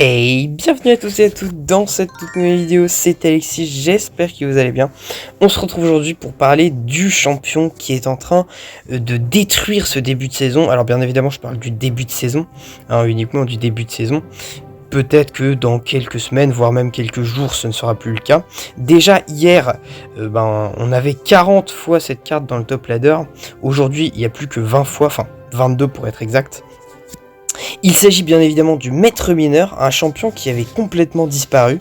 Hey, bienvenue à tous et à toutes dans cette toute nouvelle vidéo, c'est Alexis, j'espère que vous allez bien. On se retrouve aujourd'hui pour parler du champion qui est en train de détruire ce début de saison. Alors bien évidemment je parle du début de saison, uniquement du début de saison. Peut-être que dans quelques semaines, voire même quelques jours, ce ne sera plus le cas. Déjà hier, on avait 40 fois cette carte dans le top ladder. Aujourd'hui, il n'y a plus que 20 fois, enfin 22 pour être exact. Il s'agit bien évidemment du Maître Mineur, un champion qui avait complètement disparu,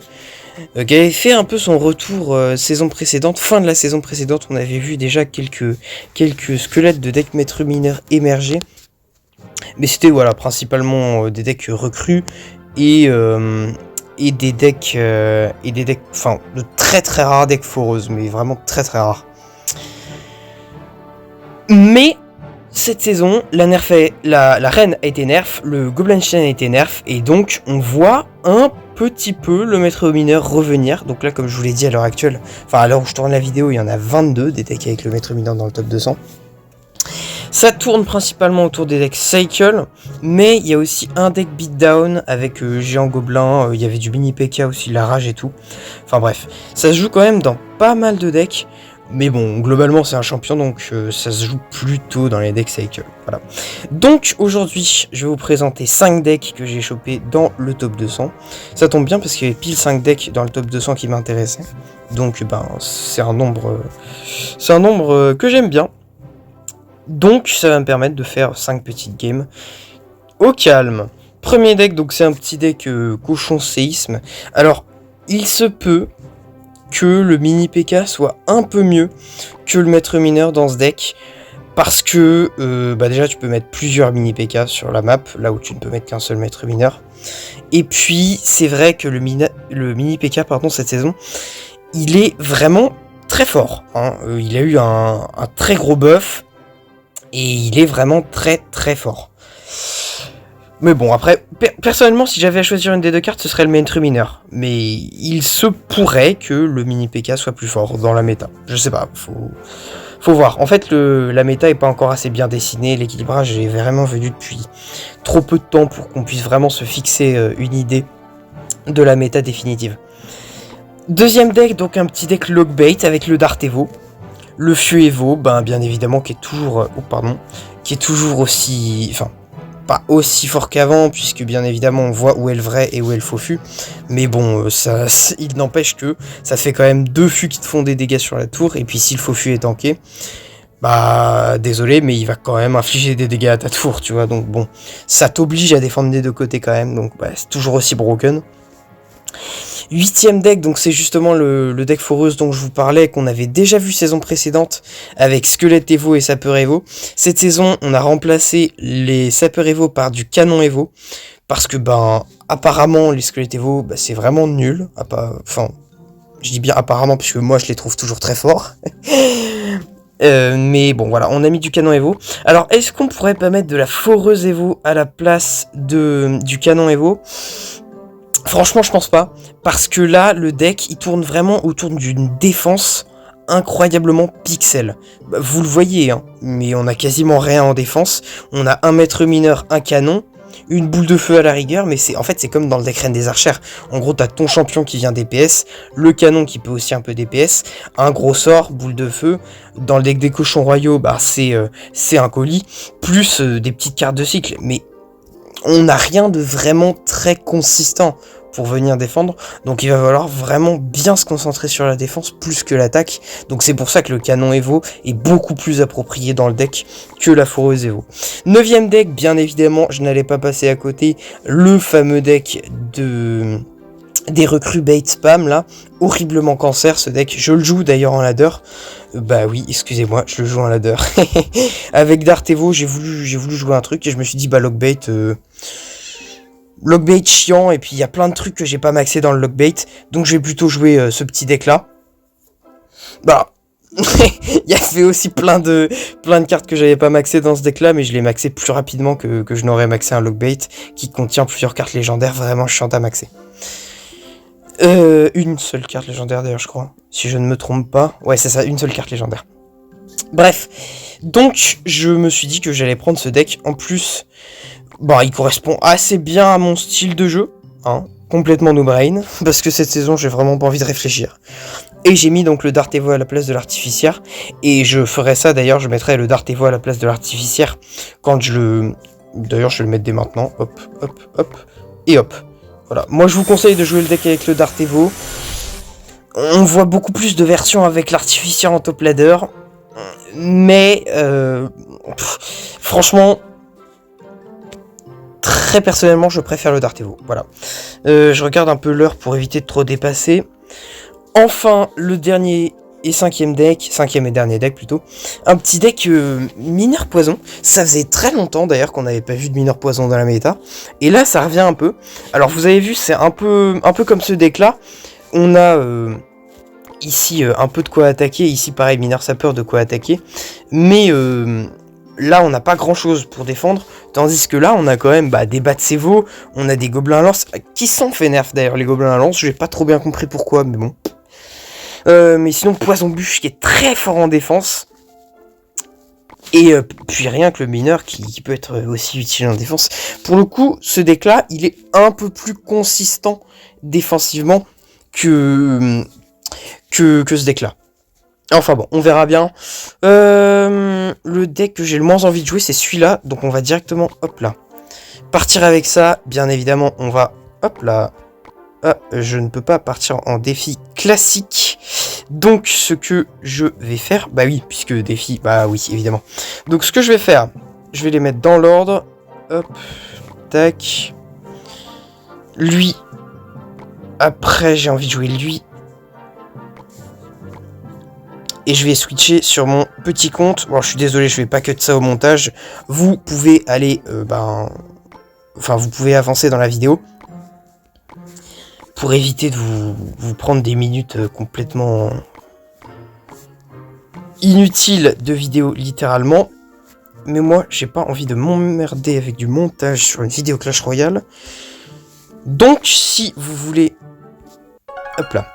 qui avait fait un peu son retour saison précédente, fin de la saison précédente. On avait vu déjà quelques squelettes de deck Maître Mineur émerger, mais c'était voilà principalement des decks recrues et des decks enfin de très très rares decks foreuses, mais vraiment très très rares. Mais cette saison, la reine a été nerf, le Goblinstein a été nerf, et donc on voit un petit peu le Maître Mineur revenir. Donc là, comme je vous l'ai dit à l'heure actuelle, enfin à l'heure où je tourne la vidéo, il y en a 22 des decks avec le Maître Mineur dans le top 200. Ça tourne principalement autour des decks Cycle, mais il y a aussi un deck Beatdown avec Géant Gobelin, il y avait du Mini PK aussi, la rage et tout. Enfin bref, ça se joue quand même dans pas mal de decks. Mais bon, globalement c'est un champion, donc ça se joue plutôt dans les decks Cycle. Voilà. Donc aujourd'hui, je vais vous présenter 5 decks que j'ai chopés dans le top 200. Ça tombe bien parce qu'il y avait pile 5 decks dans le top 200 qui m'intéressaient. Donc c'est un nombre que j'aime bien. Donc ça va me permettre de faire 5 petites games au calme. Premier deck, donc c'est un petit deck cochon séisme. Alors, il se peut que le mini PK soit un peu mieux que le Maître Mineur dans ce deck, parce que déjà tu peux mettre plusieurs mini PK sur la map, là où tu ne peux mettre qu'un seul Maître Mineur. Et puis c'est vrai que le mini PK cette saison, il est vraiment très fort, hein. Il a eu un très gros buff, et il est vraiment très très fort. Mais bon, après, personnellement, si j'avais à choisir une des deux cartes, ce serait le Maître Mineur. Mais il se pourrait que le mini PK soit plus fort dans la méta. Je sais pas, faut voir. En fait, la méta est pas encore assez bien dessinée. L'équilibrage est vraiment venu depuis trop peu de temps pour qu'on puisse vraiment se fixer une idée de la méta définitive. Deuxième deck, donc un petit deck Logbait avec le Dart Evo. Le Fieu Evo, bien évidemment, qui est toujours aussi... Enfin, pas aussi fort qu'avant, puisque bien évidemment on voit où est le vrai et où est le faux fût. Mais bon, il n'empêche que ça fait quand même 2 fûts qui te font des dégâts sur la tour, et puis si le faux fût est tanké, désolé, mais il va quand même infliger des dégâts à ta tour, tu vois. Donc bon, ça t'oblige à défendre des deux côtés quand même, donc c'est toujours aussi broken. 8ème deck, donc c'est justement le deck foreuse dont je vous parlais, qu'on avait déjà vu saison précédente avec Squelette Evo et Sapeur Evo. Cette saison, on a remplacé les Sapeur Evo par du Canon Evo, parce que apparemment les Squelette Evo, c'est vraiment nul. Enfin, je dis bien apparemment, puisque moi je les trouve toujours très forts. Mais bon, voilà, on a mis du Canon Evo. Alors, est-ce qu'on pourrait pas mettre de la Foreuse Evo à la place du Canon Evo ? Franchement, je pense pas, parce que là, le deck, il tourne vraiment autour d'une défense incroyablement pixel. Vous le voyez, hein, mais on a quasiment rien en défense. On a un Maître Mineur, un canon, une boule de feu à la rigueur, mais c'est comme dans le deck Reine des Archères. En gros, t'as ton champion qui vient DPS, le canon qui peut aussi un peu DPS, un gros sort, boule de feu. Dans le deck des cochons royaux, c'est un colis, plus des petites cartes de cycle, mais on n'a rien de vraiment très consistant pour venir défendre, donc il va falloir vraiment bien se concentrer sur la défense plus que l'attaque. Donc c'est pour ça que le Canon Evo est beaucoup plus approprié dans le deck que la Foreuse Evo. 9ème deck, bien évidemment, je n'allais pas passer à côté, le fameux deck des recrues bait spam là, horriblement cancer ce deck. Je le joue d'ailleurs en ladder. Oui, excusez-moi, je le joue en ladder. Avec Dart Evo, j'ai voulu jouer un truc et je me suis dit Logbait chiant, et puis il y a plein de trucs que j'ai pas maxé dans le Logbait, donc je vais plutôt jouer ce petit deck là. Il y avait aussi plein de cartes que j'avais pas maxé dans ce deck là, mais je l'ai maxé plus rapidement que je n'aurais maxé un Logbait qui contient plusieurs cartes légendaires vraiment chiantes à maxer. Une seule carte légendaire d'ailleurs, je crois, si je ne me trompe pas. Ouais, c'est ça, une seule carte légendaire. Bref, donc je me suis dit que j'allais prendre ce deck. En plus, il correspond assez bien à mon style de jeu. hein, complètement no brain, parce que cette saison j'ai vraiment pas envie de réfléchir. Et j'ai mis donc le Dart Evo à la place de l'artificière, et je ferai ça d'ailleurs, je mettrai le Dart Evo à la place de l'artificière quand je le... D'ailleurs je vais le mettre dès maintenant, hop, hop, hop, et hop. Voilà, moi je vous conseille de jouer le deck avec le Dart Evo. On voit beaucoup plus de versions avec l'artificière en top ladder, mais franchement... Très personnellement, je préfère le Dart Evo. Voilà. Je regarde un peu l'heure pour éviter de trop dépasser. Enfin, le dernier et cinquième et dernier deck plutôt. Un petit deck mineur poison. Ça faisait très longtemps d'ailleurs qu'on n'avait pas vu de mineur poison dans la méta. Et là, ça revient un peu. Alors, vous avez vu, c'est un peu comme ce deck-là. On a ici un peu de quoi attaquer. Ici, pareil, mineur sapeur de quoi attaquer. Mais... là, on n'a pas grand chose pour défendre, tandis que là, on a quand même des Batsevo, on a des gobelins à lance, qui sont fait nerf d'ailleurs, les gobelins à lance, j'ai pas trop bien compris pourquoi, mais bon. Mais sinon, Poison Bûche qui est très fort en défense, et puis rien que le mineur qui peut être aussi utile en défense. Pour le coup, ce deck-là, il est un peu plus consistant défensivement que ce deck-là. Enfin bon, on verra bien. Le deck que j'ai le moins envie de jouer, c'est celui-là. Donc on va directement, hop là, partir avec ça. Bien évidemment, on va, hop là. Ah, je ne peux pas partir en défi classique. Donc ce que je vais faire, bah oui, puisque défi, bah oui, évidemment. Donc ce que je vais faire, je vais les mettre dans l'ordre. Hop, tac. Lui. Après, j'ai envie de jouer lui. Et je vais switcher sur mon petit compte. Bon, je suis désolé, je vais pas cut ça au montage. Vous pouvez aller, enfin, vous pouvez avancer dans la vidéo pour éviter de vous prendre des minutes complètement inutiles de vidéo, littéralement. Mais moi, j'ai pas envie de m'emmerder avec du montage sur une vidéo Clash Royale. Donc, si vous voulez, hop là.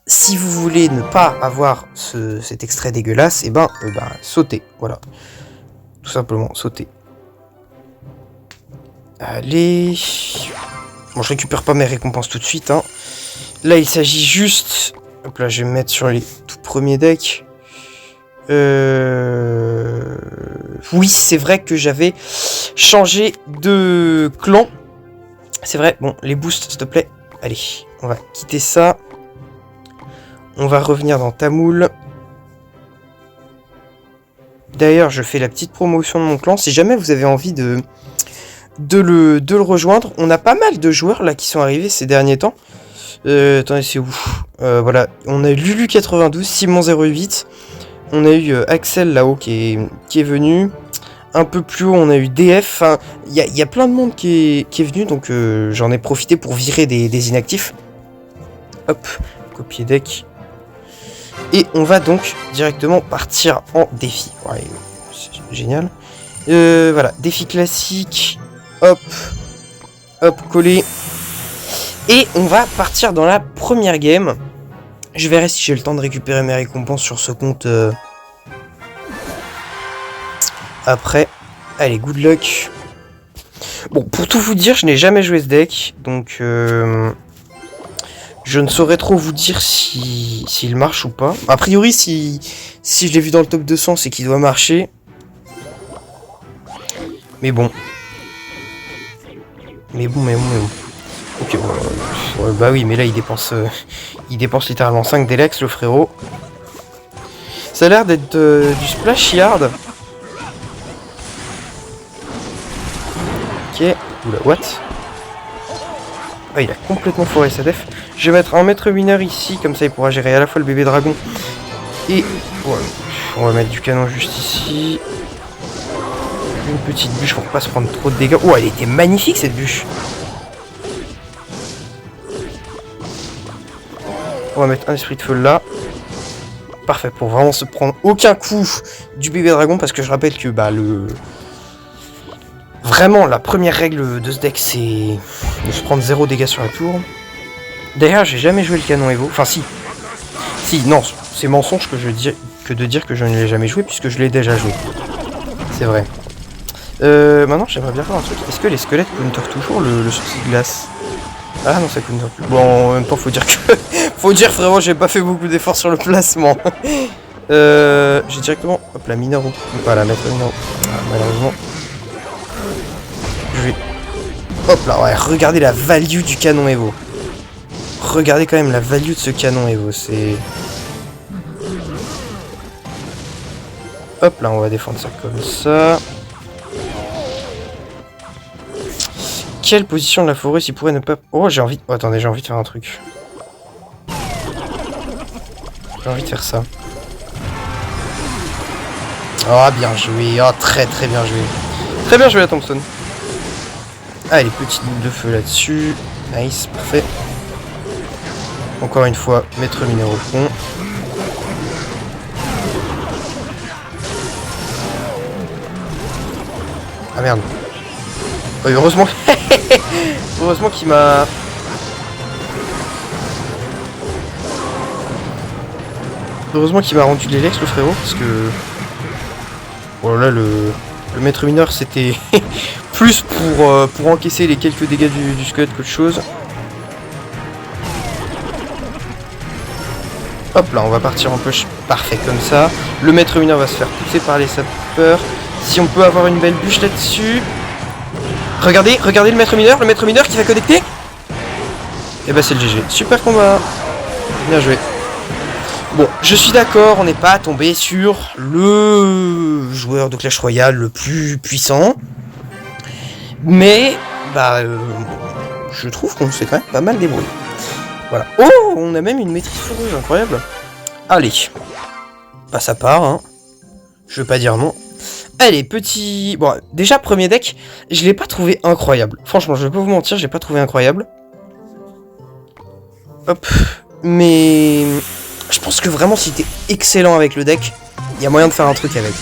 Si vous voulez ne pas avoir cet extrait dégueulasse, et sautez, voilà. Tout simplement, sautez. Allez. Bon, je récupère pas mes récompenses tout de suite, hein. Là, il s'agit juste... Hop là, je vais me mettre sur les tout premiers decks. Oui, c'est vrai que j'avais changé de clan. C'est vrai, bon, les boosts, s'il te plaît. Allez, on va quitter ça. On va revenir dans Tamoul. D'ailleurs, je fais la petite promotion de mon clan. Si jamais vous avez envie de le rejoindre, on a pas mal de joueurs là qui sont arrivés ces derniers temps. Attendez, c'est où voilà, on a eu Lulu92, Simon08. On a eu Axel là-haut qui est venu. Un peu plus haut, on a eu DF. Enfin, il y a plein de monde qui est venu, donc j'en ai profité pour virer des inactifs. Hop, copier deck. Et on va donc directement partir en défi. Ouais, c'est génial. Voilà, défi classique. Hop. Hop, collé. Et on va partir dans la première game. Je verrai si j'ai le temps de récupérer mes récompenses sur ce compte après. Allez, good luck. Bon, pour tout vous dire, je n'ai jamais joué ce deck. Donc... je ne saurais trop vous dire s'il marche ou pas. A priori, si je l'ai vu dans le top 200, c'est qu'il doit marcher. Mais bon. Mais bon. Ok, bon, bah oui, mais là, il dépense littéralement 5 d'Elex, le frérot. Ça a l'air d'être du Splash Yard. Ok. Oula, what? Ah, il a complètement foiré sa def. Je vais mettre un maître mineur ici, comme ça il pourra gérer à la fois le bébé dragon. Et ouais, on va mettre du canon juste ici. Une petite bûche pour pas se prendre trop de dégâts. Oh, elle était magnifique cette bûche. On va mettre un esprit de feu là. Parfait, pour vraiment se prendre aucun coup du bébé dragon, parce que je rappelle que vraiment, la première règle de ce deck, c'est de se prendre 0 dégâts sur la tour. D'ailleurs, j'ai jamais joué le canon Evo. Enfin, si. Si, non, c'est mensonge que de dire que je ne l'ai jamais joué, puisque je l'ai déjà joué. C'est vrai. Maintenant, j'aimerais bien faire un truc. Est-ce que les squelettes counter toujours le sorcier de glace? Ah non, ça counter plus. Bon, en même temps, faut dire que... faut dire, frérot, j'ai pas fait beaucoup d'efforts sur le placement. J'ai directement... Hop, la mineur. Pas la mettre mineur. Ah, malheureusement. Je vais... Hop là, ouais, regardez la value du canon Evo. Regardez quand même la value de ce canon Evo, c'est... Hop là, on va défendre ça comme ça. Quelle position de la forêt s'il pourrait ne pas... Oh, j'ai envie... Oh, attendez, j'ai envie de faire un truc. J'ai envie de faire ça. Oh, bien joué. Oh, très très bien joué. Très bien joué la Thompson. Allez, petite boule de feu là-dessus. Nice, parfait. Encore une fois, maître mineur au fond. Ah merde. Oh, heureusement... heureusement qu'il m'a... Heureusement qu'il m'a rendu l'élex, le frérot, parce que... Oh là là, le maître mineur, c'était plus pour encaisser les quelques dégâts du squelette qu'autre chose. Hop là, on va partir en push parfait comme ça. Le maître mineur va se faire pousser par les sapeurs. Si on peut avoir une belle bûche là-dessus... Regardez, regardez le maître mineur qui va connecter. Et bah c'est le GG. Super combat. Bien joué. Bon, je suis d'accord, on n'est pas tombé sur le joueur de Clash Royale le plus puissant. Mais, bah, je trouve qu'on s'est quand même pas mal débrouillé. Voilà. Oh, on a même une maîtrise fourreuse, incroyable. Allez. Bah ça part, hein. Je veux pas dire non. Allez, petit... Bon, déjà, premier deck, je l'ai pas trouvé incroyable. Franchement, je vais pas vous mentir, j'ai pas trouvé incroyable. Hop. Mais... Je pense que vraiment, si t'es excellent avec le deck, il y a moyen de faire un truc avec.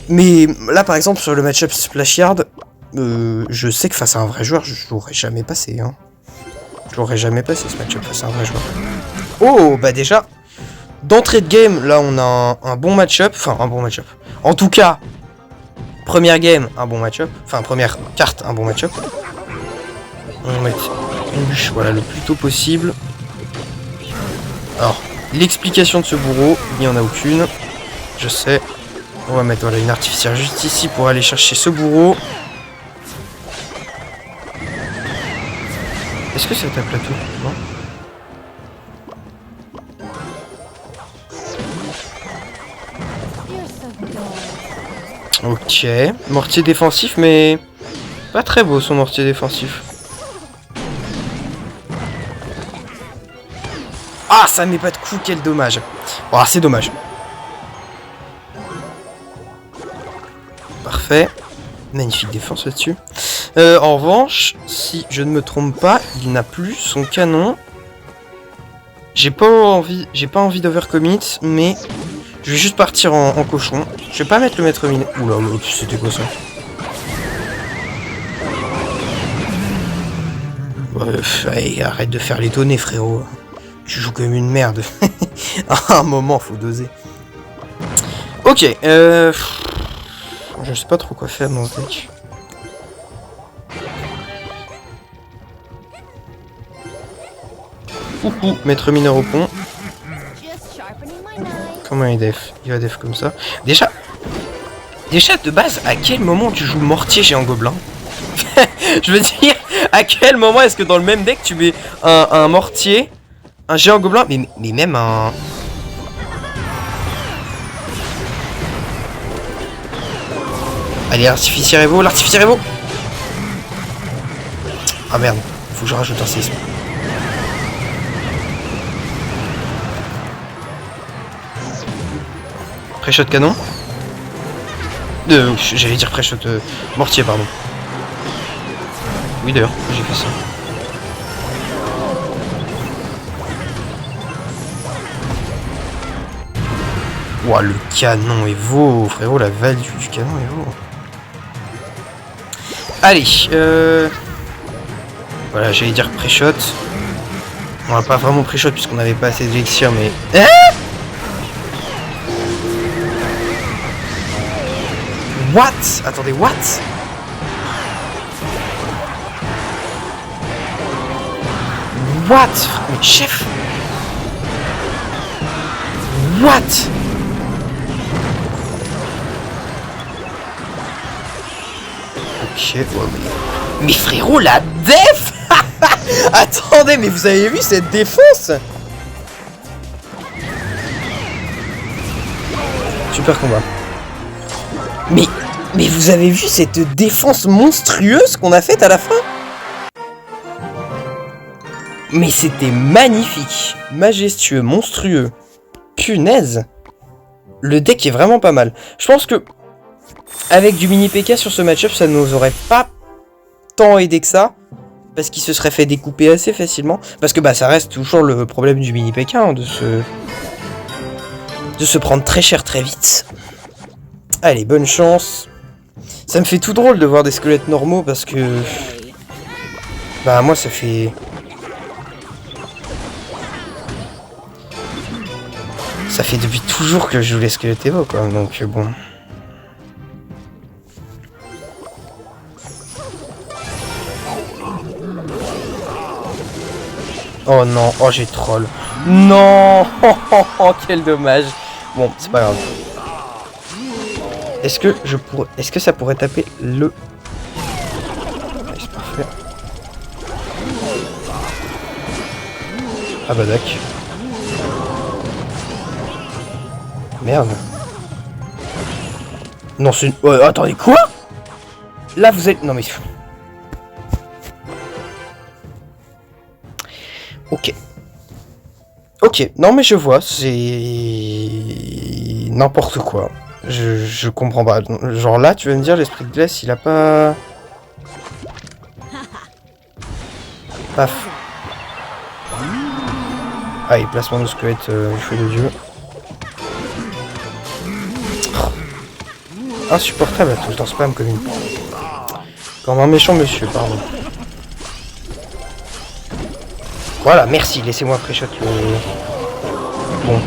Mais là, par exemple, sur le match-up Splash Yard, je sais que face à un vrai joueur, je l'aurais jamais passé. Hein. Je l'aurais jamais passé, ce match-up face à un vrai joueur. Oh, bah déjà, d'entrée de game, là, on a un bon match-up. Enfin, un bon match-up. En tout cas, première game, un bon match-up. Enfin, première carte, un bon match-up. On va mettre une bûche, voilà, le plus tôt possible. Alors, l'explication de ce bourreau, il n'y en a aucune. Je sais. On va mettre voilà, une artificière juste ici pour aller chercher ce bourreau. Est-ce que c'est un plateau? Non. Ok. Mortier défensif, mais pas très beau son mortier défensif. Ah, ça met pas de coup, quel dommage. Oh, c'est dommage. Parfait. Magnifique défense là-dessus. En revanche, si je ne me trompe pas, il n'a plus son canon. J'ai pas envie d'overcommit, mais je vais juste partir en cochon. Je vais pas mettre le maître mineur. Oula, c'était quoi ça? Allez, arrête de faire l'étonner, frérot. Tu joues comme une merde. À un moment, faut doser. Ok, je sais pas trop quoi faire dans ce deck. Coucou, maître mineur au pont. Comment il def? Il va def comme ça. Déjà, de base, à quel moment tu joues mortier géant gobelin? Je veux dire, à quel moment est-ce que dans le même deck tu mets un mortier, un géant gobelin, mais même un... Allez, l'artificier Evo, Ah merde, faut que je rajoute un séisme. Pré-shot canon. J'allais dire pré-shot mortier, pardon. Oui d'ailleurs, j'ai fait ça. Ouah, le canon Evo, frérot, la value du canon Evo. Allez, voilà, j'allais dire pré-shot. On va pas vraiment pré-shot puisqu'on n'avait pas assez d'élixir, mais... What? Attendez, what? What? Mais chef? What? Ok, ouais, mais frérot, la def. Attendez, mais vous avez vu cette défense? Super combat. Mais vous avez vu cette défense monstrueuse qu'on a faite à la fin? Mais c'était magnifique, majestueux, monstrueux. Punaise. Le deck est vraiment pas mal. Je pense que avec du mini PK sur ce match-up, ça nous aurait pas tant aidé que ça. Parce qu'il se serait fait découper assez facilement. Parce que bah ça reste toujours le problème du mini PK, hein, de se prendre très cher très vite. Allez, bonne chance. Ça me fait tout drôle de voir des squelettes normaux parce que... Bah moi ça fait... Ça fait depuis toujours que je joue les squelettes Evo quoi, donc bon... Oh non, oh j'ai troll. Non. Quel dommage. Bon, c'est pas grave. Est-ce que je pourrais... Est-ce que ça pourrait taper le... Ouais, c'est parfait. Ah bah d'accord. Merde. Non, c'est une... Ouais, attendez, quoi? Là, vous êtes... Non, mais... Ok. Ok, non, mais je vois, c'est... N'importe quoi. Je comprends pas. Genre là, tu vas me dire, l'esprit de glace, il a pas... Paf. Allez, placement de squelette, feu de dieu. Insupportable à tout le temps spam comme une... Comme un méchant monsieur, pardon. Voilà, merci, laissez-moi pré-shot le... Bon.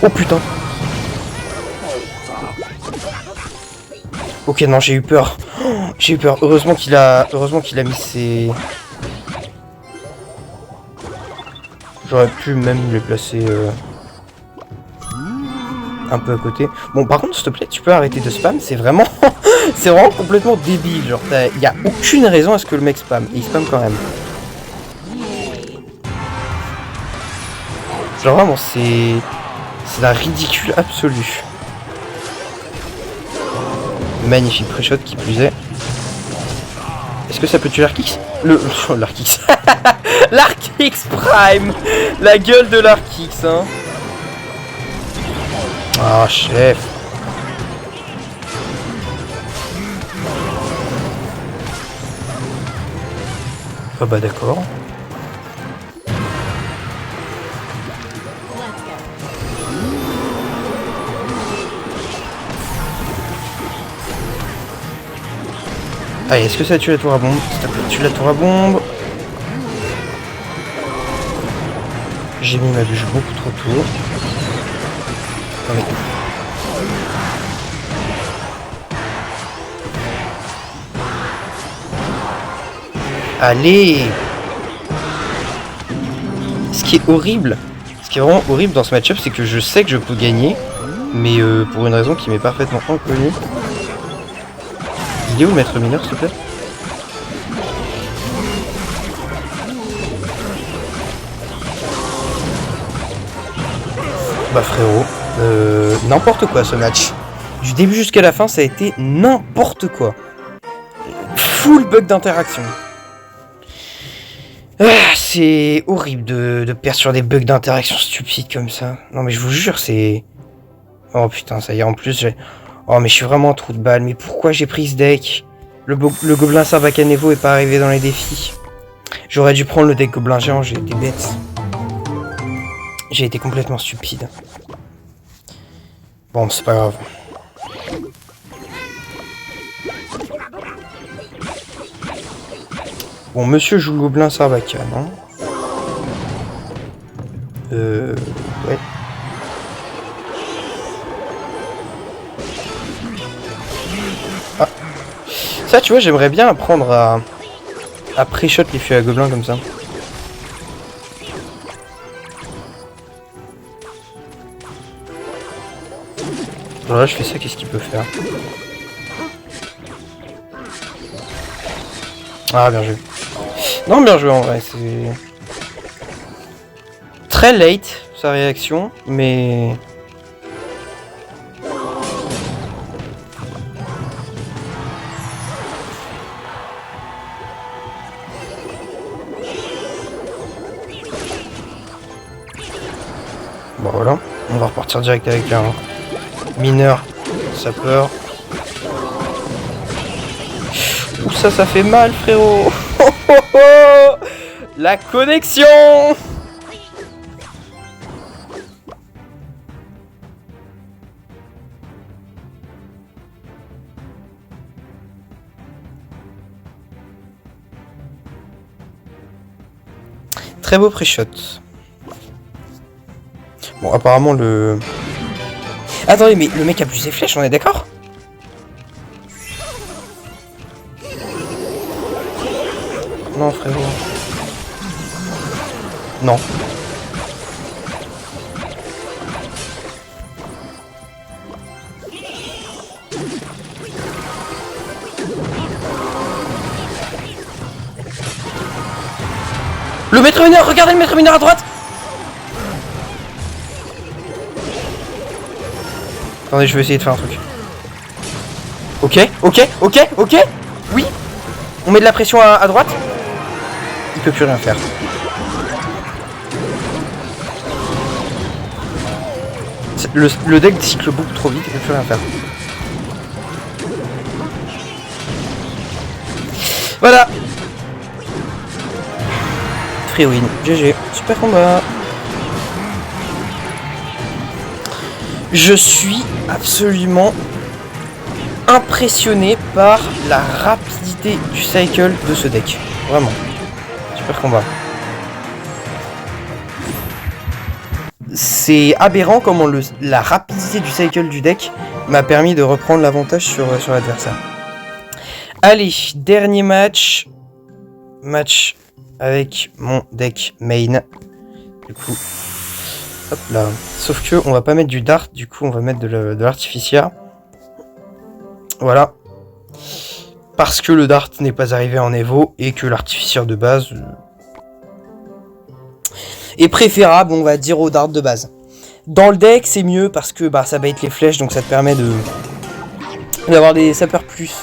Oh putain. Ok, non, j'ai eu peur. Oh, j'ai eu peur. Heureusement qu'il a mis ses... J'aurais pu même les placer... un peu à côté. Bon, par contre, s'il te plaît, tu peux arrêter de spam. C'est vraiment... c'est vraiment complètement débile. Genre, il n'y a aucune raison à ce que le mec spam. Et il spam quand même. Genre, vraiment, c'est la ridicule absolue. Magnifique pré-shot qui plus est. Est-ce que ça peut tuer l'Arkix? L'Arkix. L'Arkix Prime. La gueule de l'Arkix, hein. Ah, chef. Ah bah d'accord. Allez, est-ce que ça tue la tour à bombe? S'il te plaît, tue la tour à bombe. J'ai mis ma bûche beaucoup trop tôt. Non mais... Allez! Ce qui est horrible, ce qui est vraiment horrible dans ce match-up, c'est que je sais que je peux gagner, mais pour une raison qui m'est parfaitement inconnue. Il est où le maître mineur, s'il te plaît? Bah frérot, n'importe quoi ce match. Du début jusqu'à la fin, ça a été n'importe quoi. Full bug d'interaction. Ah, c'est horrible de perdre sur des bugs d'interaction stupides comme ça. Non mais je vous jure, c'est... Oh putain, ça y est, en plus j'ai... Oh mais je suis vraiment un trou de balle, mais pourquoi j'ai pris ce deck? Le gobelin Sarbacane Evo est pas arrivé dans les défis. J'aurais dû prendre le deck gobelin géant, j'ai été bête. J'ai été complètement stupide. Bon, c'est pas grave. Bon, monsieur joue le gobelin Sarbacane, hein. Ouais. Ah. Ça, tu vois, j'aimerais bien apprendre à à pré-shot les fûts à gobelins comme ça. Alors là je fais ça, qu'est-ce qu'il peut faire? Ah bien joué. Non bien joué en vrai, c'est... Très late sa réaction, mais... Bon voilà, on va repartir direct avec un mineur sapeur. Ouh ça fait mal frérot. Oh, oh, oh, la connexion. Très beau pré-shot. Bon, apparemment le... Attendez, mais le mec a plus ses flèches, on est d'accord? Non, frérot. Non. Le maître mineur, regardez le maître mineur à droite. Attendez, je vais essayer de faire un truc. Ok. Oui. On met de la pression à droite. Il peut plus rien faire. Le deck cycle beaucoup trop vite, il peut plus rien faire. Voilà. Free win. GG. Super combat. Je suis absolument impressionné par la rapidité du cycle de ce deck. Vraiment. Super combat. C'est aberrant comment la rapidité du cycle du deck m'a permis de reprendre l'avantage sur l'adversaire. Allez, dernier match. Match avec mon deck main. Du coup, hop là. Sauf que on va pas mettre du dart, du coup on va mettre de l'artificia. Voilà. Parce que le dart n'est pas arrivé en Evo et que l'artificier de base est préférable, on va dire, au dart de base. Dans le deck, c'est mieux parce que ça bait les flèches, donc ça te permet d'avoir des sapeurs plus...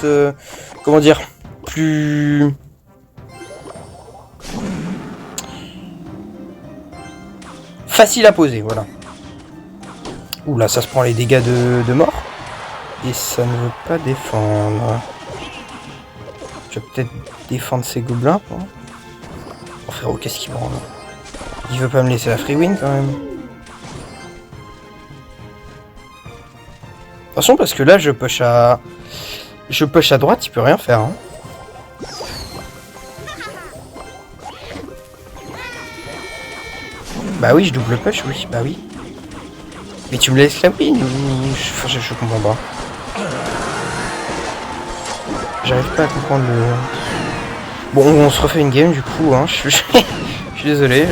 comment dire, plus... facile à poser, voilà. Ouh là, ça se prend les dégâts de mort. Et ça ne veut pas défendre. Je vais peut-être défendre ces gobelins. Oh frérot, qu'est-ce qu'il branle? Il veut pas me laisser la free win quand même. Attention parce que là je push à droite, il peut rien faire. Hein. Bah oui, je double push, oui, bah oui. Mais tu me laisses la win ou... je comprends pas. J'arrive pas à comprendre le... Bon, on se refait une game du coup, hein. Je suis désolé.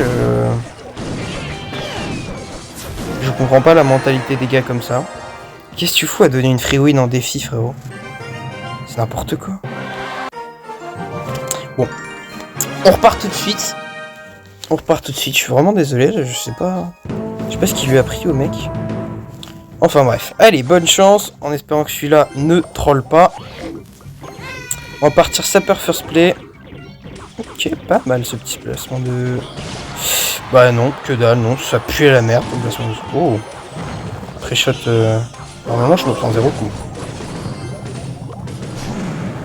Je comprends pas la mentalité des gars comme ça. Qu'est-ce que tu fous à donner une free win en défi, frérot? C'est n'importe quoi. Bon. On repart tout de suite. Je suis vraiment désolé, je sais pas ce qu'il lui a pris au mec. Enfin bref. Allez, bonne chance, en espérant que celui-là ne troll pas. On va partir sapeur first play. Ok, pas mal ce petit placement de... Bah non, que dalle, non, ça pue la merde. Oh. Pré-shot... Normalement je me prends 0 coup.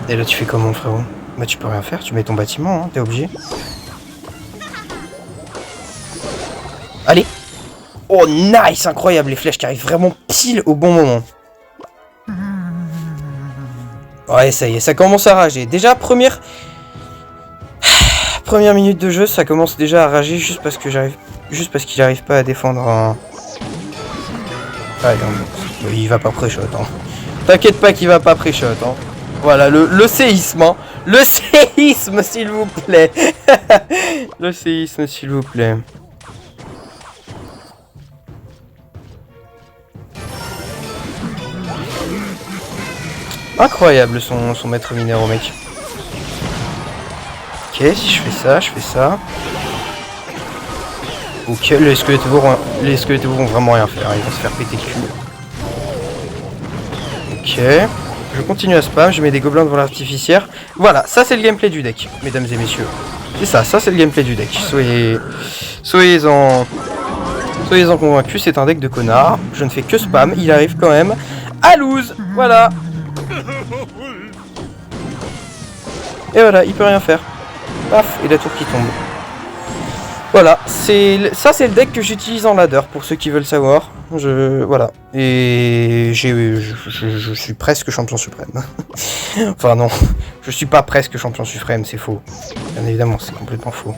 Et là tu fais comment frérot? Bah tu peux rien faire, tu mets ton bâtiment, hein, t'es obligé. Allez. Oh nice, incroyable, les flèches qui arrivent vraiment pile au bon moment. Ouais ça y est, ça commence à rager. Déjà première minute de jeu, ça commence déjà à rager juste parce qu'il arrive pas à défendre un... Ah non, il va pas pré-shot, hein. T'inquiète pas qu'il va pas pré-shot, hein. Voilà, le séisme, hein. Le séisme, s'il vous plaît. Le séisme, s'il vous plaît. Incroyable son maître mineur au mec. Ok, si je fais ça, je fais ça. Ok, les squelettes vont vraiment rien faire, ils vont se faire péter le cul. Ok, je continue à spam, je mets des gobelins devant l'artificière. Voilà, ça c'est le gameplay du deck, mesdames et messieurs. C'est ça c'est le gameplay du deck. Soyez-en convaincus, c'est un deck de connards. Je ne fais que spam, il arrive quand même à lose, voilà. Et voilà, il peut rien faire. Paf, et la tour qui tombe. Voilà, ça c'est le deck que j'utilise en ladder, pour ceux qui veulent savoir. Voilà. Et je suis presque champion suprême. Enfin non, je suis pas presque champion suprême, c'est faux. Bien évidemment, c'est complètement faux.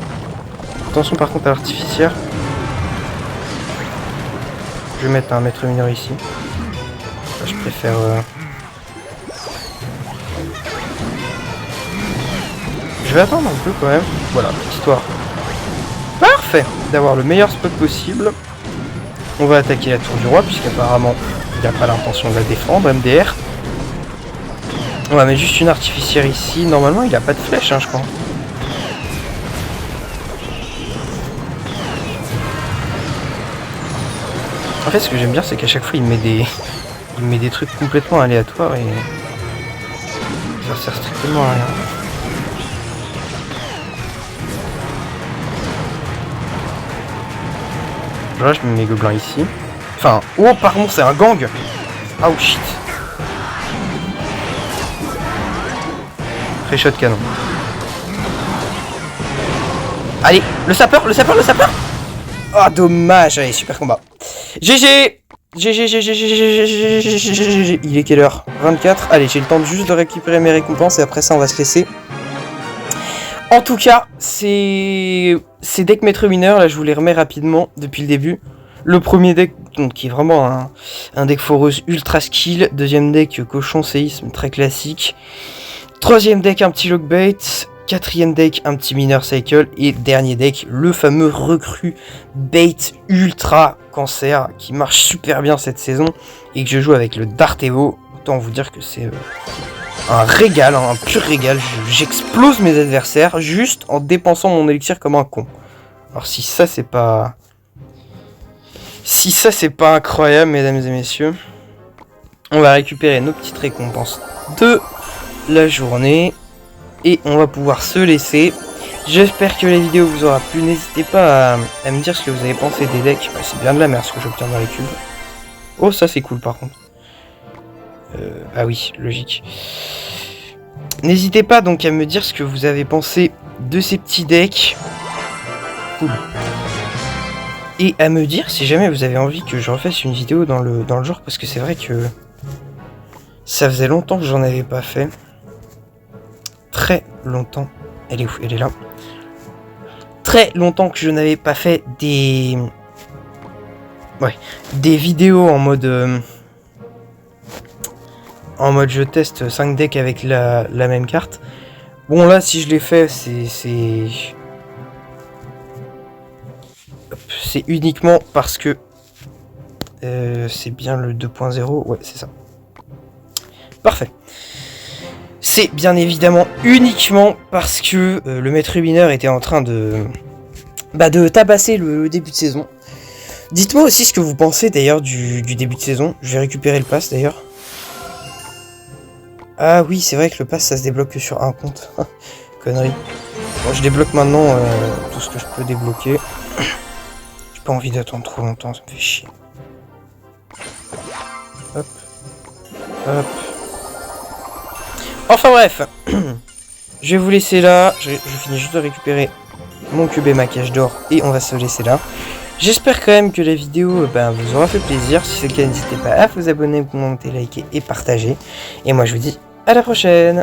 Attention par contre à l'artificière. Je vais mettre un maître mineur ici. Là, je préfère... Je vais attendre un peu quand même. Voilà, histoire. Parfait d'avoir le meilleur spot possible. On va attaquer la tour du roi, puisqu'apparemment il n'a pas l'intention de la défendre, MDR. On va mettre juste une artificière ici. Normalement il n'a pas de flèche, hein, je crois. En fait ce que j'aime bien c'est qu'à chaque fois il met des trucs complètement aléatoires et ça sert strictement à rien. Là je mets mes gobelins ici. Enfin, oh pardon, c'est un gang. Oh shit. Pré-shot canon. Allez, le sapeur. Oh dommage, allez, super combat. GG. Il est quelle heure? 24. Allez, j'ai le temps juste de récupérer mes récompenses et après ça on va se laisser. En tout cas, ces decks maître mineur, là je vous les remets rapidement depuis le début. Le premier deck, donc, qui est vraiment un deck foreuse ultra skill. Deuxième deck, cochon séisme, très classique. Troisième deck, un petit lockbait. Quatrième deck, un petit mineur cycle. Et dernier deck, le fameux recrue bait ultra cancer, qui marche super bien cette saison. Et que je joue avec le Dartevo. Autant vous dire que c'est... un régal, un pur régal. J'explose mes adversaires juste en dépensant mon élixir comme un con. Alors si ça c'est pas... Si ça c'est pas incroyable, mesdames et messieurs, on va récupérer nos petites récompenses de la journée. Et on va pouvoir se laisser. J'espère que la vidéo vous aura plu. N'hésitez pas à me dire ce que vous avez pensé des decks. C'est bien de la merde ce que j'obtiens dans les cubes. Oh ça c'est cool par contre. Ah oui, logique. N'hésitez pas donc à me dire ce que vous avez pensé de ces petits decks. Cool. Et à me dire si jamais vous avez envie que je refasse une vidéo dans le genre, parce que c'est vrai que ça faisait longtemps que j'en avais pas fait. Très longtemps. Elle est où? Elle est là. Très longtemps que je n'avais pas fait des... Ouais. Des vidéos en mode je teste 5 decks avec la même carte. Bon là si je l'ai fait c'est uniquement parce que c'est bien le 2.0. Ouais c'est ça. Parfait. C'est bien évidemment uniquement parce que le maître mineur était en train de tabasser le début de saison. Dites-moi aussi ce que vous pensez d'ailleurs du début de saison. Je vais récupérer le pass d'ailleurs. Ah oui, c'est vrai que le pass ça se débloque que sur un compte. Connerie. Bon, je débloque maintenant tout ce que je peux débloquer. J'ai pas envie d'attendre trop longtemps, ça me fait chier. Hop. Hop. Enfin bref. Je vais vous laisser là. Je finis juste de récupérer mon cube et ma cage d'or et on va se laisser là. J'espère quand même que la vidéo vous aura fait plaisir. Si c'est le cas, n'hésitez pas à vous abonner, commenter, liker et partager. Et moi je vous dis à la prochaine.